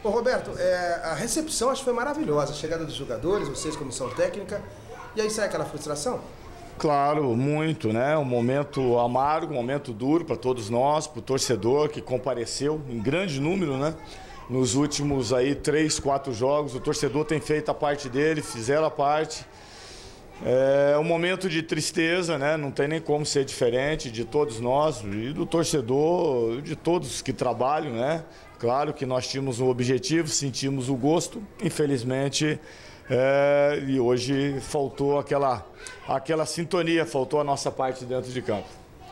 Ô Roberto, a recepção acho que foi maravilhosa, a chegada dos jogadores, vocês, comissão técnica, e aí sai aquela frustração? Claro, muito, né? Um momento amargo, um momento duro para todos nós, para o torcedor que compareceu em grande número, né? Nos últimos aí 3, 4 jogos, o torcedor tem feito a parte dele, fizeram a parte. É um momento de tristeza, né? Não tem nem como ser diferente de todos nós e do torcedor, de todos que trabalham, né? Claro que nós tínhamos um objetivo, sentimos o gosto, infelizmente, e hoje faltou aquela sintonia, faltou a nossa parte dentro de campo.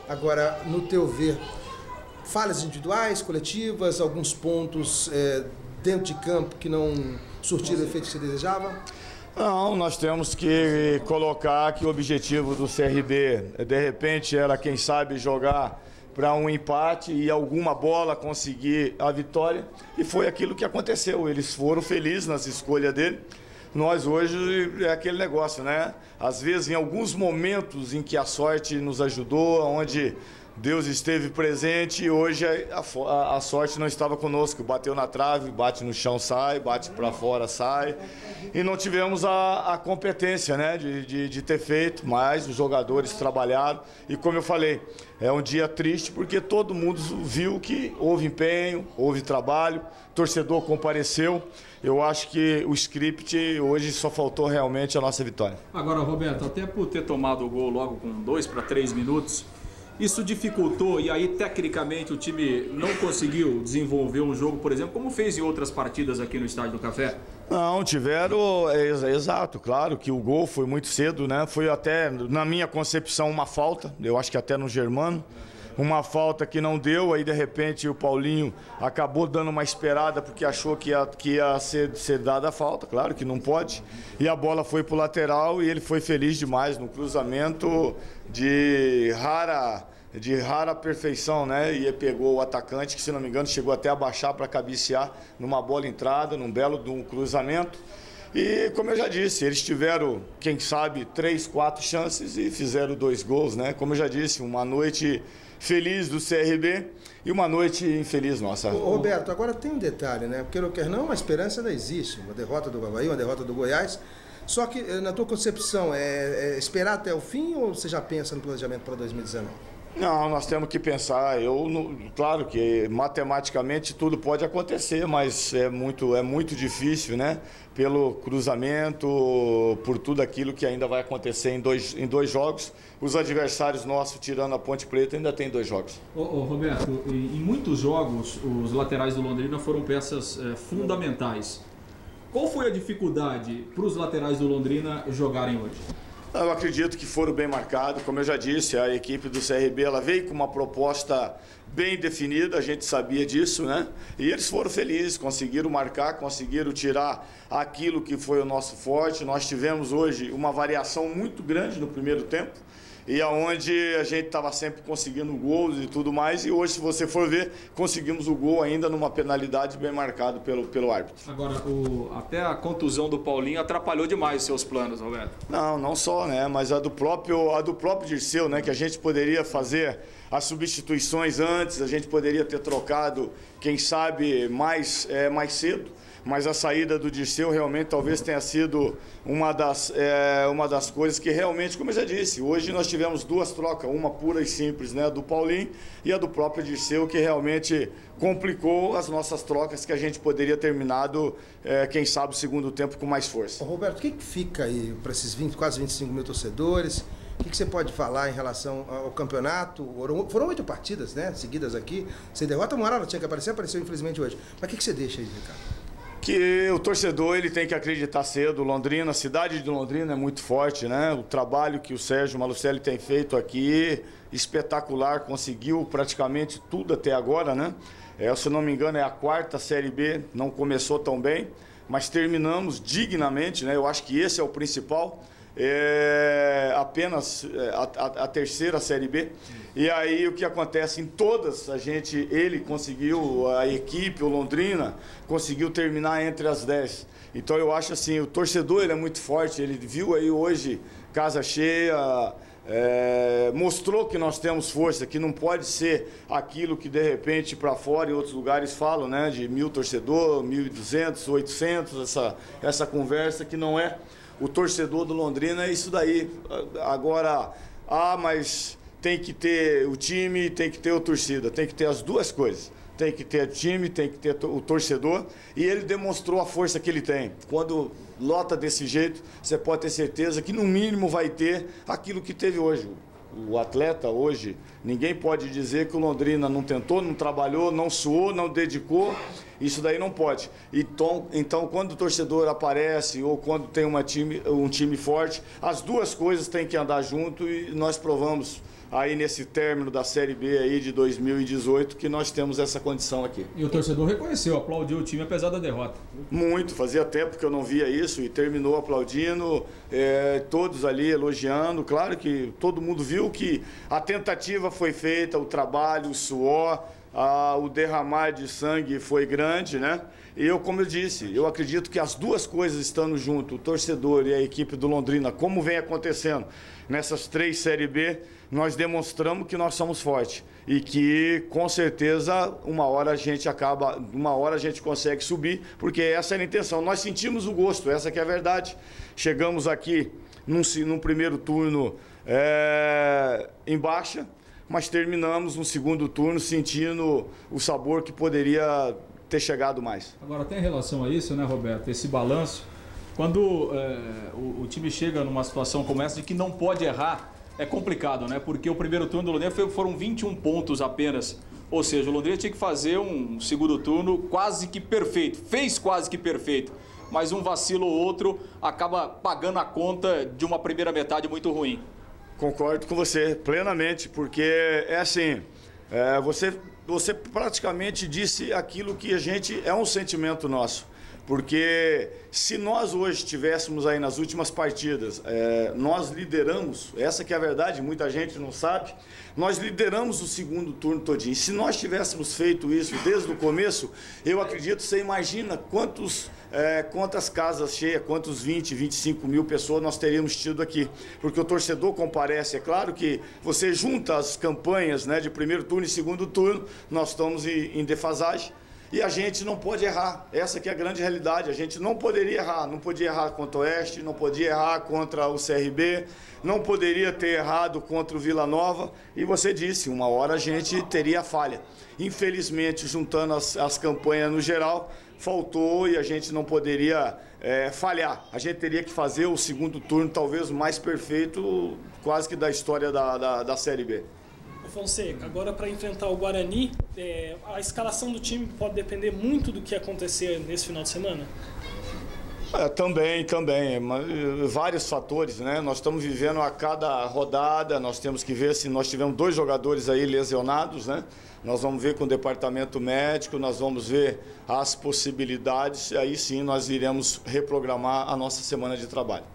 Agora, no teu ver, falhas individuais, coletivas, alguns pontos dentro de campo que não surtiram o efeito que você desejava? Não, nós temos que colocar que o objetivo do CRB, de repente, era, quem sabe, jogar para um empate e alguma bola conseguir a vitória. E foi aquilo que aconteceu. Eles foram felizes nas escolhas dele. Nós hoje é aquele negócio, né? Às vezes, em alguns momentos em que a sorte nos ajudou, onde Deus esteve presente, e hoje a sorte não estava conosco. Bateu na trave, bate no chão, sai, bate para fora, sai. E não tivemos a competência, né, de ter feito, mas os jogadores trabalharam. E como eu falei, é um dia triste porque todo mundo viu que houve empenho, houve trabalho, o torcedor compareceu. Eu acho que o script hoje só faltou realmente a nossa vitória. Agora, Roberto, até por ter tomado o gol logo com 2 para 3 minutos, isso dificultou e aí tecnicamente o time não conseguiu desenvolver um jogo, por exemplo, como fez em outras partidas aqui no Estádio do Café? Não, tiveram, exato, claro que o gol foi muito cedo, né? Foi até, na minha concepção, uma falta, eu acho que até no Germano. Uma falta que não deu, aí de repente o Paulinho acabou dando uma esperada porque achou que ia ser dada a falta, claro que não pode. E a bola foi para o lateral e ele foi feliz demais no cruzamento de rara perfeição, né? E pegou o atacante, que se não me engano chegou até a baixar para cabecear numa bola entrada, num belo cruzamento. E como eu já disse, eles tiveram, quem sabe, 3, 4 chances e fizeram 2 gols, né? Como eu já disse, uma noite feliz do CRB e uma noite infeliz nossa. Roberto, agora tem um detalhe, né? Porque não quer não, a esperança ainda existe. Uma derrota do Avaí, uma derrota do Goiás. Só que, na tua concepção, é esperar até o fim ou você já pensa no planejamento para 2019? Não, nós temos que pensar. Claro que matematicamente tudo pode acontecer, mas é muito difícil, né? Pelo cruzamento, por tudo aquilo que ainda vai acontecer em dois jogos. Os adversários nossos, tirando a Ponte Preta, ainda tem 2 jogos. Roberto, em muitos jogos, os laterais do Londrina foram peças fundamentais. Qual foi a dificuldade para os laterais do Londrina jogarem hoje? Eu acredito que foram bem marcados. Como eu já disse, a equipe do CRB ela veio com uma proposta bem definida, a gente sabia disso, né? E eles foram felizes, conseguiram marcar, conseguiram tirar aquilo que foi o nosso forte. Nós tivemos hoje uma variação muito grande no primeiro tempo, e aonde a gente estava sempre conseguindo gols e tudo mais, e hoje, se você for ver, conseguimos o gol ainda numa penalidade bem marcado pelo árbitro. Agora, até a contusão do Paulinho atrapalhou demais os seus planos, Roberto. Não só, né, mas a do próprio Dirceu, né, que a gente poderia fazer as substituições antes, a gente poderia ter trocado, quem sabe, mais cedo. Mas a saída do Dirceu realmente talvez tenha sido uma das coisas que realmente, como eu já disse, hoje nós tivemos 2 trocas, uma pura e simples, né, do Paulinho e a do próprio Dirceu, que realmente complicou as nossas trocas, que a gente poderia ter terminado, quem sabe, o segundo tempo com mais força. Roberto, o que fica aí para esses quase 25 mil torcedores? O que você pode falar em relação ao campeonato? Foram 8 partidas, né, seguidas aqui, sem derrota. Uma hora ela tinha que aparecer, apareceu infelizmente hoje. Mas o que você deixa aí, Ricardo? Que o torcedor ele tem que acreditar cedo. Londrina, a cidade de Londrina é muito forte, né? O trabalho que o Sérgio Malucelli tem feito aqui, espetacular, conseguiu praticamente tudo até agora, né? Se não me engano é a 4ª Série B, não começou tão bem, mas terminamos dignamente, né? Eu acho que esse é o principal. Apenas a 3ª Série B. E aí o que acontece em todas, ele conseguiu, a equipe, o Londrina, conseguiu terminar entre as 10. Então eu acho assim, o torcedor ele é muito forte, ele viu aí hoje casa cheia, mostrou que nós temos força, que não pode ser aquilo que de repente para fora em outros lugares falam, né, de 1.000 torcedores, 1.200, 800, essa conversa que não é. O torcedor do Londrina é isso daí. Agora, mas tem que ter o time, tem que ter a torcida, tem que ter as duas coisas. Tem que ter o time, tem que ter o torcedor, e ele demonstrou a força que ele tem. Quando lota desse jeito, você pode ter certeza que no mínimo vai ter aquilo que teve hoje. O atleta hoje, ninguém pode dizer que o Londrina não tentou, não trabalhou, não suou, não dedicou. Isso daí não pode. Então, quando o torcedor aparece ou quando tem um time forte, as duas coisas têm que andar junto, e nós provamos aí nesse término da Série B aí de 2018 que nós temos essa condição aqui. E o torcedor reconheceu, aplaudiu o time apesar da derrota. Muito, fazia tempo que eu não via isso, e terminou aplaudindo, todos ali elogiando. Claro que todo mundo viu que a tentativa foi feita, o trabalho, o suor, o derramar de sangue foi grande, né? E como eu disse, eu acredito que as duas coisas estando junto, o torcedor e a equipe do Londrina, como vem acontecendo nessas 3 Série B, nós demonstramos que nós somos fortes e que, com certeza, uma hora a gente consegue subir, porque essa era a intenção. Nós sentimos o gosto, essa que é a verdade. Chegamos aqui num primeiro turno em baixa, mas terminamos no segundo turno sentindo o sabor que poderia ter chegado mais. Agora, tem relação a isso, né, Roberto? Esse balanço, quando o time chega numa situação como essa de que não pode errar, é complicado, né? Porque o primeiro turno do Londrina foram 21 pontos apenas. Ou seja, o Londrina tinha que fazer um segundo turno quase que perfeito. Fez quase que perfeito. Mas um vacilo ou outro acaba pagando a conta de uma primeira metade muito ruim. Concordo com você plenamente, porque é assim, você praticamente disse aquilo que é um sentimento nosso. Porque se nós hoje tivéssemos aí nas últimas partidas, nós lideramos, essa que é a verdade, muita gente não sabe, nós lideramos o segundo turno todinho. Se nós tivéssemos feito isso desde o começo, eu acredito, você imagina quantas casas cheias, quantos 20, 25 mil pessoas nós teríamos tido aqui. Porque o torcedor comparece, é claro que você junta as campanhas, né, de primeiro turno e segundo turno, nós estamos em defasagem. E a gente não pode errar, essa que é a grande realidade, a gente não poderia errar, não podia errar contra o Oeste, não podia errar contra o CRB, não poderia ter errado contra o Vila Nova, e você disse, uma hora a gente teria falha. Infelizmente, juntando as campanhas no geral, faltou e a gente não poderia falhar. A gente teria que fazer o segundo turno talvez mais perfeito, quase que da história da Série B. Fonseca, agora para enfrentar o Guarani, a escalação do time pode depender muito do que acontecer nesse final de semana? Também, vários fatores, né? Nós estamos vivendo a cada rodada, nós temos que ver se nós tivemos 2 jogadores aí lesionados, né? Nós vamos ver com o departamento médico, nós vamos ver as possibilidades, e aí sim nós iremos reprogramar a nossa semana de trabalho.